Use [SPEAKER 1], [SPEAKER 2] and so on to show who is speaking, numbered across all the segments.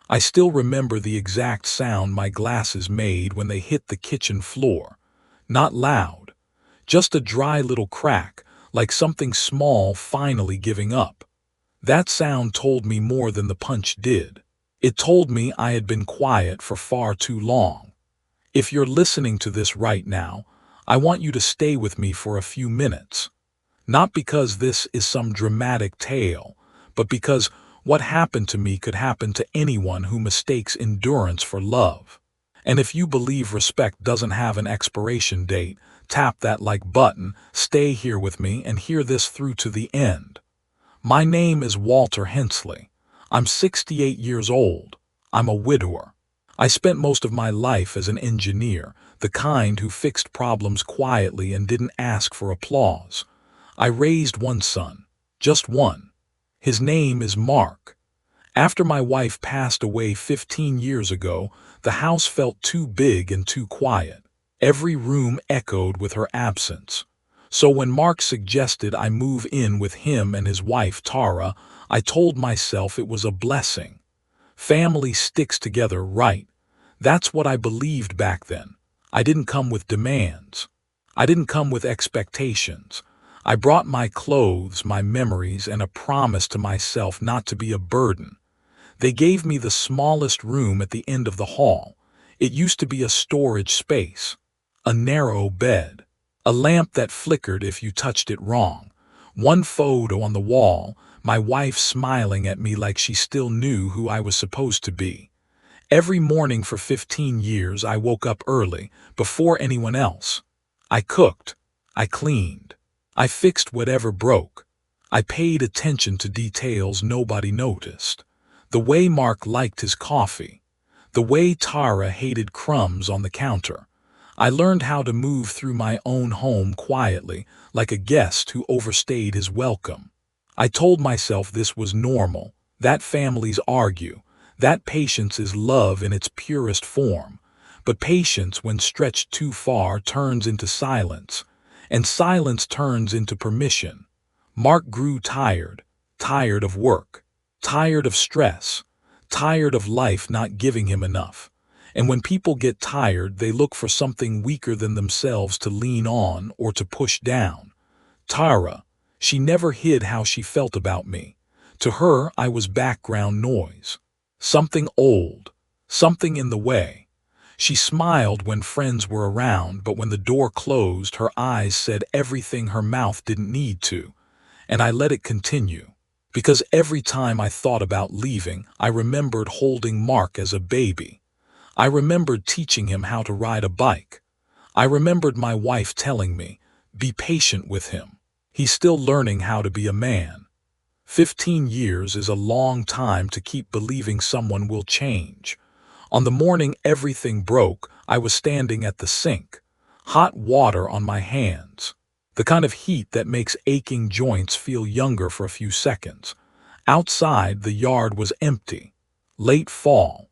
[SPEAKER 1] I still remember the exact sound my glasses made when they hit the kitchen floor. Not loud, just a dry little crack, like something small finally giving up. That sound told me more than the punch did. It told me I had been quiet for far too long. If you're listening to this right now, I want you to stay with me for a few minutes. Not because this is some dramatic tale, but because what happened to me could happen to anyone who mistakes endurance for love. And if you believe respect doesn't have an expiration date, tap that like button, stay here with me, and hear this through to the end. My name is Walter Hensley. I'm 68 years old. I'm a widower. I spent most of my life as an engineer, the kind who fixed problems quietly and didn't ask for applause. I raised one son, just one. His name is Mark. After my wife passed away 15 years ago, the house felt too big and too quiet. Every room echoed with her absence. So when Mark suggested I move in with him and his wife Tara, I told myself it was a blessing. Family sticks together, right? That's what I believed back then. I didn't come with demands. I didn't come with expectations. I brought my clothes, my memories, and a promise to myself not to be a burden. They gave me the smallest room at the end of the hall. It used to be a storage space. A narrow bed. A lamp that flickered if you touched it wrong. One photo on the wall, my wife smiling at me like she still knew who I was supposed to be. Every morning for 15 years I woke up early, before anyone else. I cooked. I cleaned. I fixed whatever broke. I paid attention to details nobody noticed. The way Mark liked his coffee. The way Tara hated crumbs on the counter. I learned how to move through my own home quietly, like a guest who overstayed his welcome. I told myself this was normal, that families argue, that patience is love in its purest form. But patience, when stretched too far, turns into silence, and silence turns into permission. Mark grew tired, tired of work, tired of stress, tired of life not giving him enough. And when people get tired, they look for something weaker than themselves to lean on or to push down. Tara, she never hid how she felt about me. To her, I was background noise. Something old, something in the way. She smiled when friends were around, but when the door closed, her eyes said everything her mouth didn't need to. And I let it continue. Because every time I thought about leaving, I remembered holding Mark as a baby. I remembered teaching him how to ride a bike. I remembered my wife telling me, be patient with him. He's still learning how to be a man. 15 years is a long time to keep believing someone will change. On the morning everything broke, I was standing at the sink. Hot water on my hands. The kind of heat that makes aching joints feel younger for a few seconds. Outside, the yard was empty. Late fall.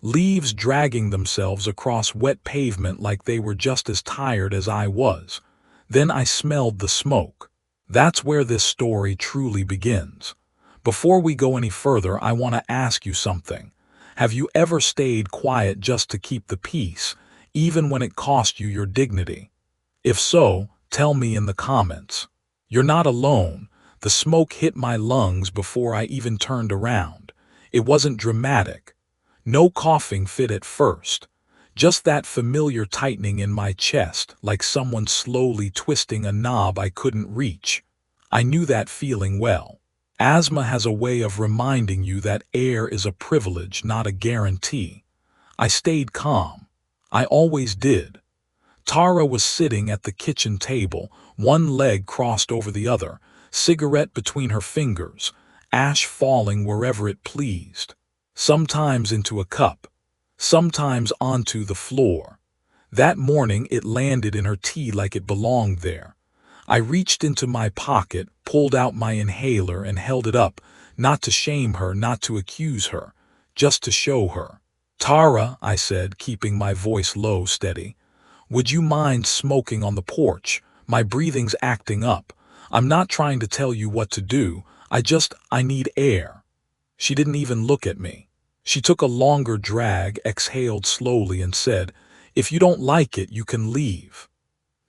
[SPEAKER 1] Leaves dragging themselves across wet pavement like they were just as tired as I was. Then I smelled the smoke. That's where this story truly begins. Before we go any further, I want to ask you something. Have you ever stayed quiet just to keep the peace, even when it cost you your dignity? If so, tell me in the comments. You're not alone. The smoke hit my lungs before I even turned around. It wasn't dramatic. No coughing fit at first. Just that familiar tightening in my chest, like someone slowly twisting a knob I couldn't reach. I knew that feeling well. Asthma has a way of reminding you that air is a privilege, not a guarantee. I stayed calm. I always did. Tara was sitting at the kitchen table, one leg crossed over the other, cigarette between her fingers, ash falling wherever it pleased. Sometimes into a cup, sometimes onto the floor. That morning it landed in her tea like it belonged there. I reached into my pocket, pulled out my inhaler and held it up, not to shame her, not to accuse her, just to show her. Tara, I said, keeping my voice low, steady, would you mind smoking on the porch? My breathing's acting up. I'm not trying to tell you what to do. I need air. She didn't even look at me. She took a longer drag, exhaled slowly, and said, "If you don't like it, you can leave."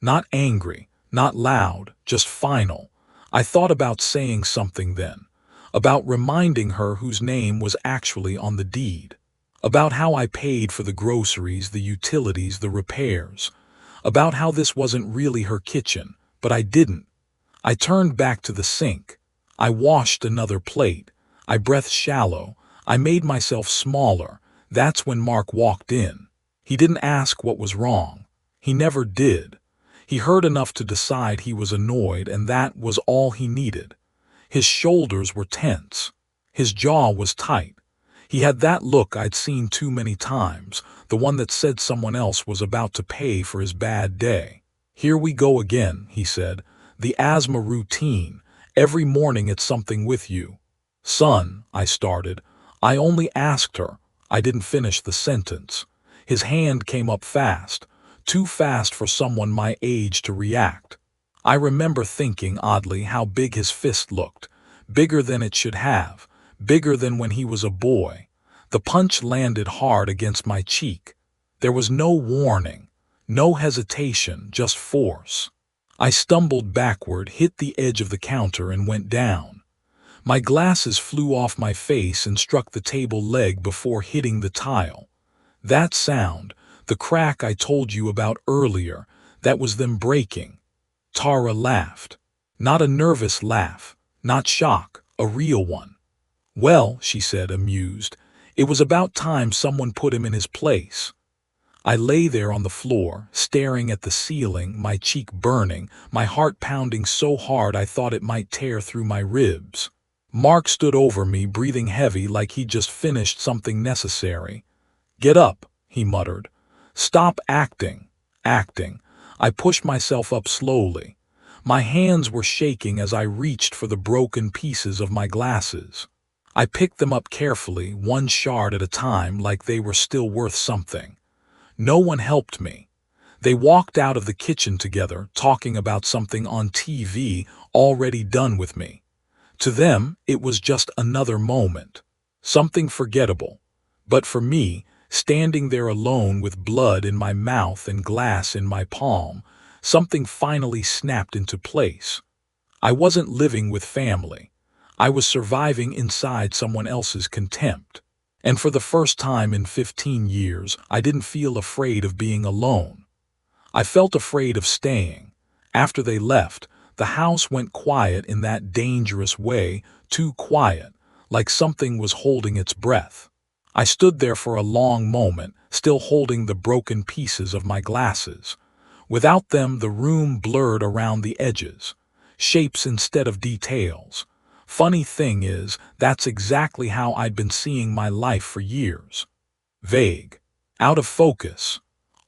[SPEAKER 1] Not angry, not loud, just final. I thought about saying something then, about reminding her whose name was actually on the deed, about how I paid for the groceries, the utilities, the repairs, about how this wasn't really her kitchen, but I didn't. I turned back to the sink. I washed another plate. I breathed shallow. I made myself smaller. That's when Mark walked in. He didn't ask what was wrong. He never did. He heard enough to decide he was annoyed, and that was all he needed. His shoulders were tense. His jaw was tight. He had that look I'd seen too many times, the one that said someone else was about to pay for his bad day. "Here we go again," he said. "The asthma routine. Every morning it's something with you." "Son," I started. "I only asked her." I didn't finish the sentence. His hand came up fast, too fast for someone my age to react. I remember thinking, oddly, how big his fist looked. Bigger than it should have. Bigger than when he was a boy. The punch landed hard against my cheek. There was no warning, no hesitation, just force. I stumbled backward, hit the edge of the counter, and went down. My glasses flew off my face and struck the table leg before hitting the tile. That sound, the crack I told you about earlier, that was them breaking. Tara laughed. Not a nervous laugh, not shock, a real one. "Well," she said, amused, "it was about time someone put him in his place." I lay there on the floor, staring at the ceiling, my cheek burning, my heart pounding so hard I thought it might tear through my ribs. Mark stood over me, breathing heavy like he'd just finished something necessary. "Get up," he muttered. "Stop acting." Acting. I pushed myself up slowly. My hands were shaking as I reached for the broken pieces of my glasses. I picked them up carefully, one shard at a time, like they were still worth something. No one helped me. They walked out of the kitchen together, talking about something on TV already done with me. To them, it was just another moment. Something forgettable. But for me, standing there alone with blood in my mouth and glass in my palm, something finally snapped into place. I wasn't living with family. I was surviving inside someone else's contempt. And for the first time in 15 years, I didn't feel afraid of being alone. I felt afraid of staying. After they left, the house went quiet in that dangerous way, too quiet, like something was holding its breath. I stood there for a long moment, still holding the broken pieces of my glasses. Without them, the room blurred around the edges, shapes instead of details. Funny thing is, that's exactly how I'd been seeing my life for years. Vague, out of focus,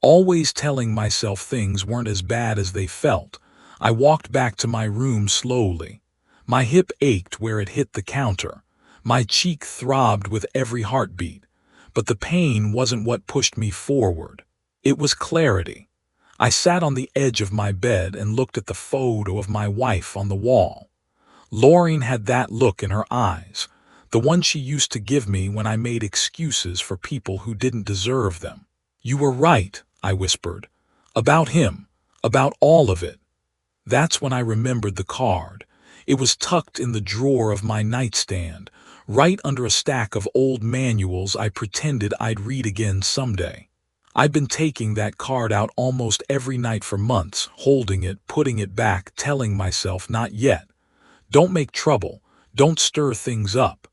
[SPEAKER 1] always telling myself things weren't as bad as they felt. I walked back to my room slowly. My hip ached where it hit the counter. My cheek throbbed with every heartbeat. But the pain wasn't what pushed me forward. It was clarity. I sat on the edge of my bed and looked at the photo of my wife on the wall. Lauren had that look in her eyes, the one she used to give me when I made excuses for people who didn't deserve them. "You were right," I whispered. "About him. About all of it." That's when I remembered the card. It was tucked in the drawer of my nightstand, right under a stack of old manuals I pretended I'd read again someday. I'd been taking that card out almost every night for months, holding it, putting it back, telling myself, not yet. Don't make trouble. Don't stir things up.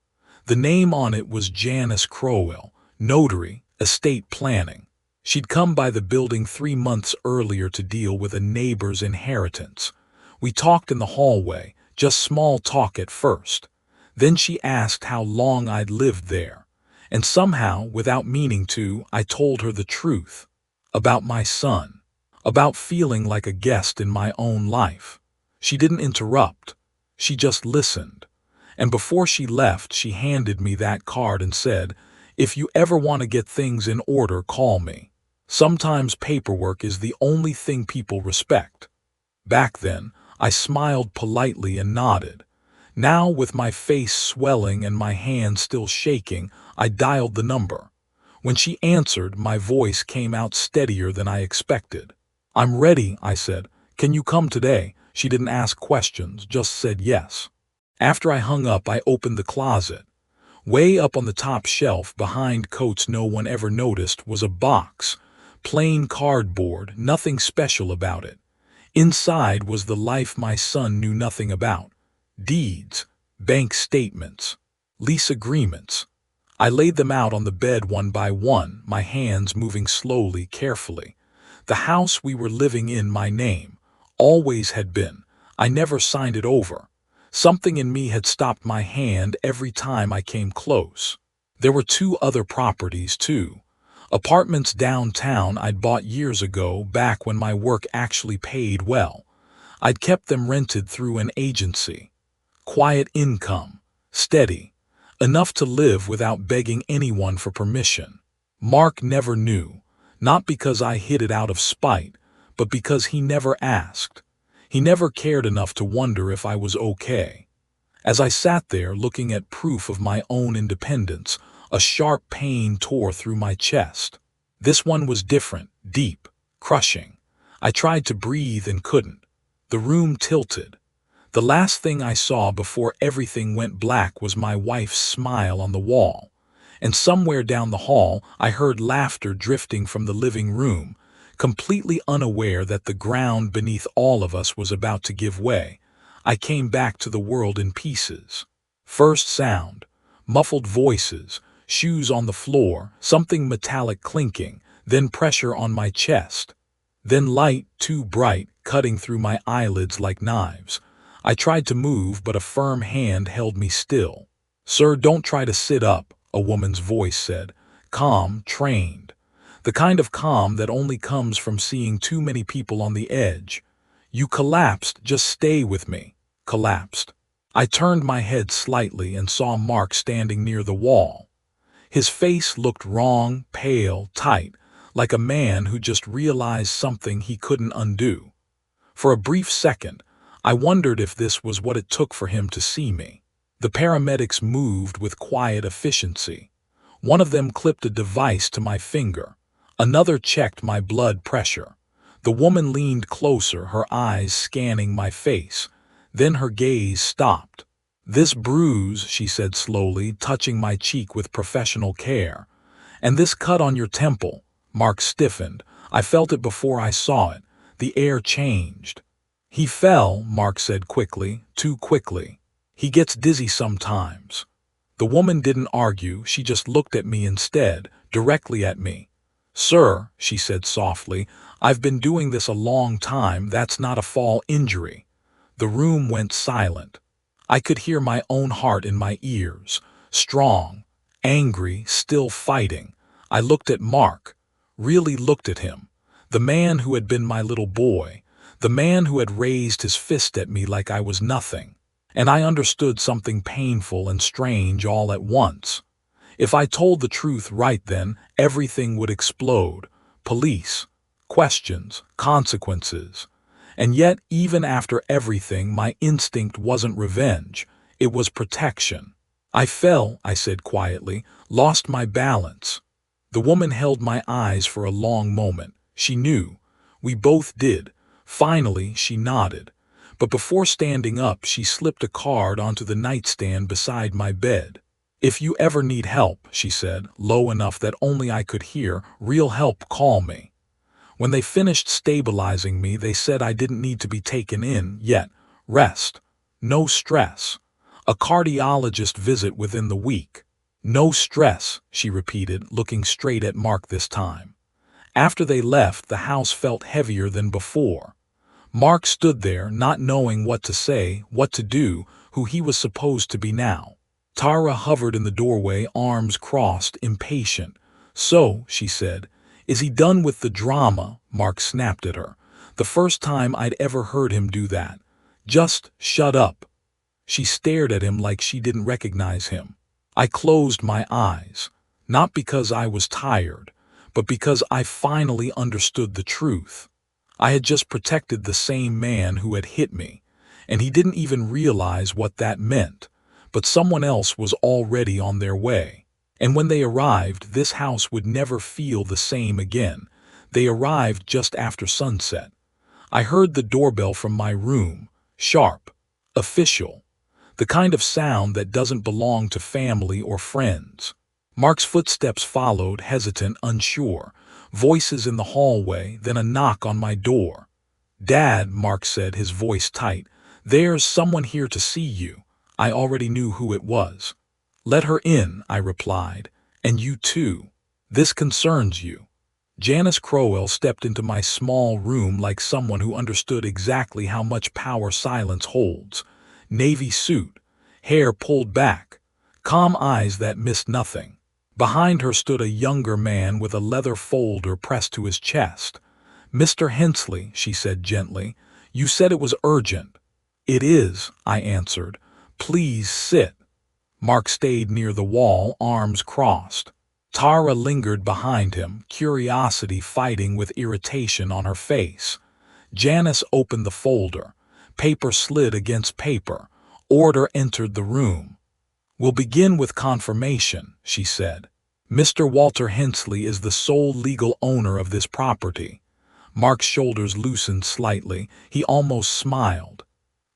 [SPEAKER 1] The name on it was Janice Crowell, notary, estate planning. She'd come by the building 3 months earlier to deal with a neighbor's inheritance. We talked in the hallway, just small talk at first. Then she asked how long I'd lived there. And somehow, without meaning to, I told her the truth. About my son. About feeling like a guest in my own life. She didn't interrupt. She just listened. And before she left, she handed me that card and said, "If you ever want to get things in order, call me. Sometimes paperwork is the only thing people respect." Back then, I smiled politely and nodded. Now, with my face swelling and my hand still shaking, I dialed the number. When she answered, my voice came out steadier than I expected. "I'm ready," I said. "Can you come today?" She didn't ask questions, just said yes. After I hung up, I opened the closet. Way up on the top shelf, behind coats no one ever noticed, was a box. Plain cardboard, nothing special about it. Inside was the life my son knew nothing about. Deeds, bank statements, lease agreements. I laid them out on the bed one by one, my hands moving slowly, carefully. The house we were living in, my name, always had been. I never signed it over. Something in me had stopped my hand every time I came close. There were 2 other properties, too. Apartments downtown I'd bought years ago, back when my work actually paid well. I'd kept them rented through an agency. Quiet income, steady, enough to live without begging anyone for permission. Mark never knew, not because I hid it out of spite, but because he never asked. He never cared enough to wonder if I was okay. As I sat there looking at proof of my own independence, a sharp pain tore through my chest. This one was different, deep, crushing. I tried to breathe and couldn't. The room tilted. The last thing I saw before everything went black was my wife's smile on the wall. And somewhere down the hall, I heard laughter drifting from the living room, completely unaware that the ground beneath all of us was about to give way. I came back to the world in pieces. First sound, muffled voices, shoes on the floor, something metallic clinking, then pressure on my chest. Then light, too bright, cutting through my eyelids like knives. I tried to move, but a firm hand held me still. "Sir, don't try to sit up," a woman's voice said. Calm, trained. The kind of calm that only comes from seeing too many people on the edge. "You collapsed, just stay with me." Collapsed. I turned my head slightly and saw Mark standing near the wall. His face looked wrong, pale, tight, like a man who just realized something he couldn't undo. For a brief second, I wondered if this was what it took for him to see me. The paramedics moved with quiet efficiency. One of them clipped a device to my finger. Another checked my blood pressure. The woman leaned closer, her eyes scanning my face. Then her gaze stopped. "This bruise," she said slowly, touching my cheek with professional care. "And this cut on your temple." Mark stiffened. I felt it before I saw it. The air changed. "He fell," Mark said quickly, too quickly. "He gets dizzy sometimes." The woman didn't argue, she just looked at me instead, directly at me. "Sir," she said softly, "I've been doing this a long time, that's not a fall injury." The room went silent. I could hear my own heart in my ears, strong, angry, still fighting. I looked at Mark, really looked at him, the man who had been my little boy, the man who had raised his fist at me like I was nothing. And I understood something painful and strange all at once. If I told the truth right then, everything would explode. Police, questions, consequences. And yet, even after everything, my instinct wasn't revenge. It was protection. "I fell," I said quietly, "lost my balance." The woman held my eyes for a long moment. She knew. We both did. Finally, she nodded. But before standing up, she slipped a card onto the nightstand beside my bed. "If you ever need help," she said, low enough that only I could hear, "real help, call me." When they finished stabilizing me, they said I didn't need to be taken in yet. Rest. No stress. A cardiologist visit within the week. "No stress," she repeated, looking straight at Mark this time. After they left, the house felt heavier than before. Mark stood there, not knowing what to say, what to do, who he was supposed to be now. Tara hovered in the doorway, arms crossed, impatient. "So," she said, "is he done with the drama?" Mark snapped at her. The first time I'd ever heard him do that. "Just shut up." She stared at him like she didn't recognize him. I closed my eyes, not because I was tired, but because I finally understood the truth. I had just protected the same man who had hit me, and he didn't even realize what that meant. But someone else was already on their way. And when they arrived, this house would never feel the same again. They arrived just after sunset. I heard the doorbell from my room, sharp, official, the kind of sound that doesn't belong to family or friends. Mark's footsteps followed, hesitant, unsure. Voices in the hallway, then a knock on my door. "Dad," Mark said, his voice tight, "there's someone here to see you." I already knew who it was. "Let her in," I replied. "And you too. This concerns you." Janice Crowell stepped into my small room like someone who understood exactly how much power silence holds. Navy suit, hair pulled back, calm eyes that missed nothing. Behind her stood a younger man with a leather folder pressed to his chest. "Mr. Hensley," she said gently, "you said it was urgent." "It is," I answered. "Please sit." Mark stayed near the wall, arms crossed. Tara lingered behind him, curiosity fighting with irritation on her face. Janice opened the folder. Paper slid against paper. Order entered the room. "We'll begin with confirmation," she said. "Mr. Walter Hensley is the sole legal owner of this property." Mark's shoulders loosened slightly. He almost smiled.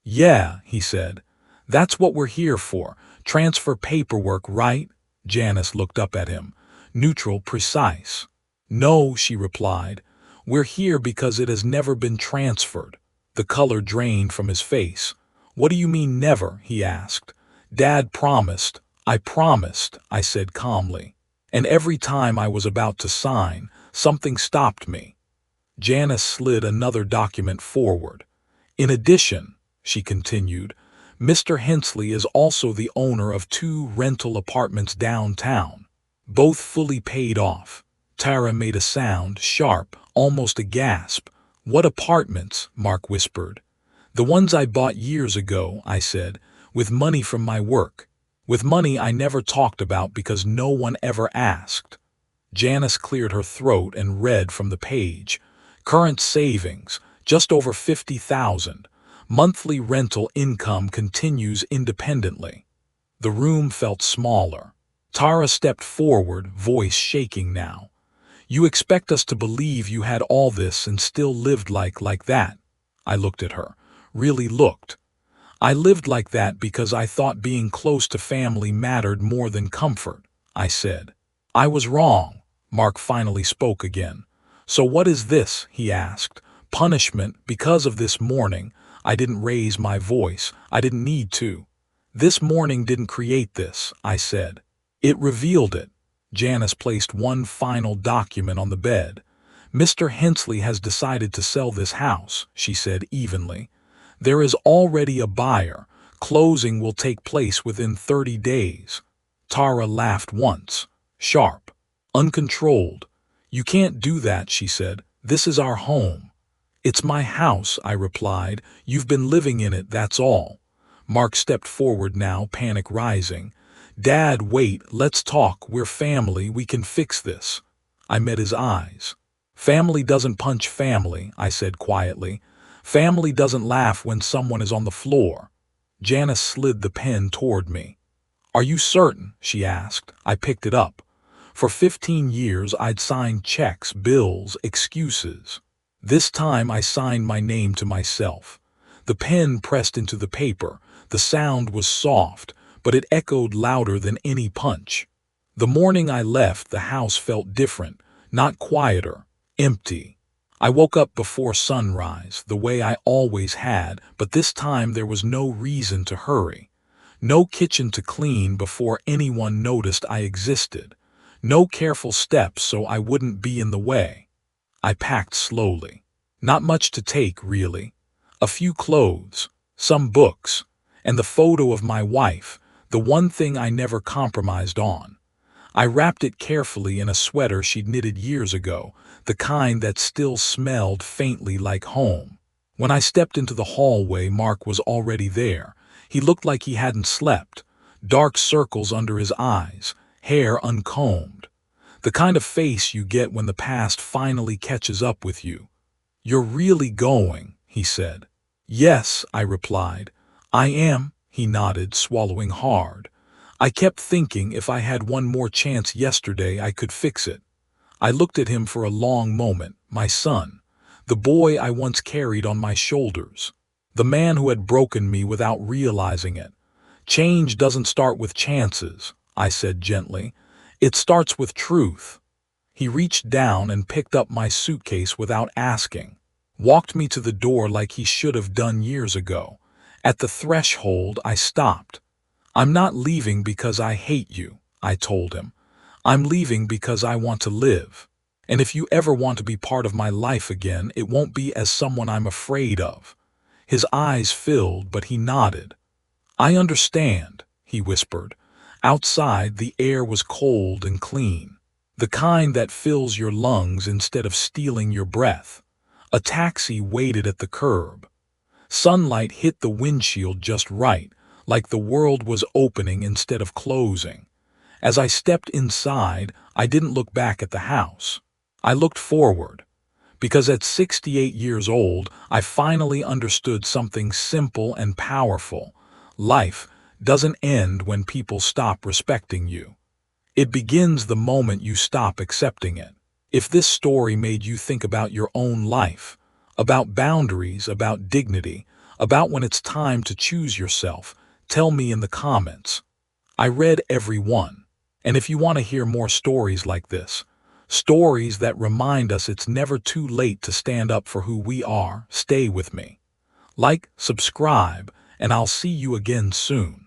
[SPEAKER 1] "Yeah," he said. "That's what we're here for. Transfer paperwork, right?" Janice looked up at him. Neutral, precise. "No," she replied. "We're here because it has never been transferred." The color drained from his face. "What do you mean never?" he asked. "Dad promised." "I promised," I said calmly. "And every time I was about to sign, something stopped me." Janice slid another document forward. "In addition," she continued, "Mr. Hensley is also the owner of 2 rental apartments downtown, both fully paid off." Tara made a sound, sharp, almost a gasp. "What apartments?" Mark whispered. "The ones I bought years ago," I said, "with money from my work. With money I never talked about because no one ever asked." Janice cleared her throat and read from the page. "Current savings, just over 50,000. Monthly rental income continues independently." The room felt smaller. Tara stepped forward, voice shaking now. "You expect us to believe you had all this and still lived like that?" I looked at her. Really looked. "I lived like that because I thought being close to family mattered more than comfort," I said. "I was wrong." Mark finally spoke again. "So what is this?" he asked. "Punishment because of this morning?" I didn't raise my voice. I didn't need to. "This morning didn't create this," I said. "It revealed it." Janice placed one final document on the bed. "Mr. Hensley has decided to sell this house," she said evenly. "There is already a buyer. Closing will take place within 30 days. Tara laughed once. Sharp. Uncontrolled. "You can't do that," she said. "This is our home." "It's my house," I replied. "You've been living in it, that's all." Mark stepped forward now, panic rising. "Dad, wait, let's talk. We're family, we can fix this." I met his eyes. "Family doesn't punch family," I said quietly. "Family doesn't laugh when someone is on the floor." Janice slid the pen toward me. "Are you certain?" she asked. I picked it up. For 15 years I'd signed checks, bills, excuses. This time I signed my name to myself. The pen pressed into the paper. The sound was soft, but it echoed louder than any punch. The morning I left, the house felt different, not quieter, empty. I woke up before sunrise, the way I always had, but this time there was no reason to hurry. No kitchen to clean before anyone noticed I existed. No careful steps so I wouldn't be in the way. I packed slowly. Not much to take, really. A few clothes, some books, and the photo of my wife, the one thing I never compromised on. I wrapped it carefully in a sweater she'd knitted years ago, the kind that still smelled faintly like home. When I stepped into the hallway, Mark was already there. He looked like he hadn't slept. Dark circles under his eyes, hair uncombed. The kind of face you get when the past finally catches up with you. "You're really going," he said. Yes, I replied. I am, he nodded, swallowing hard. I kept thinking if I had one more chance yesterday I could fix it. I looked at him for a long moment, my son, the boy I once carried on my shoulders, the man who had broken me without realizing it. Change doesn't start with chances, I said gently. It starts with truth. He reached down and picked up my suitcase without asking, walked me to the door like he should have done years ago. At the threshold, I stopped. I'm not leaving because I hate you, I told him. I'm leaving because I want to live. And if you ever want to be part of my life again, it won't be as someone I'm afraid of. His eyes filled, but he nodded. I understand, he whispered. Outside, the air was cold and clean, the kind that fills your lungs instead of stealing your breath. A taxi waited at the curb. Sunlight hit the windshield just right, like the world was opening instead of closing. As I stepped inside, I didn't look back at the house. I looked forward, because at 68 years old, I finally understood something simple and powerful. Life doesn't end when people stop respecting you. It begins the moment you stop accepting it. If this story made you think about your own life, about boundaries, about dignity, about when it's time to choose yourself, tell me in the comments. I read every one. And if you want to hear more stories like this, stories that remind us it's never too late to stand up for who we are, stay with me. Like, subscribe, and I'll see you again soon.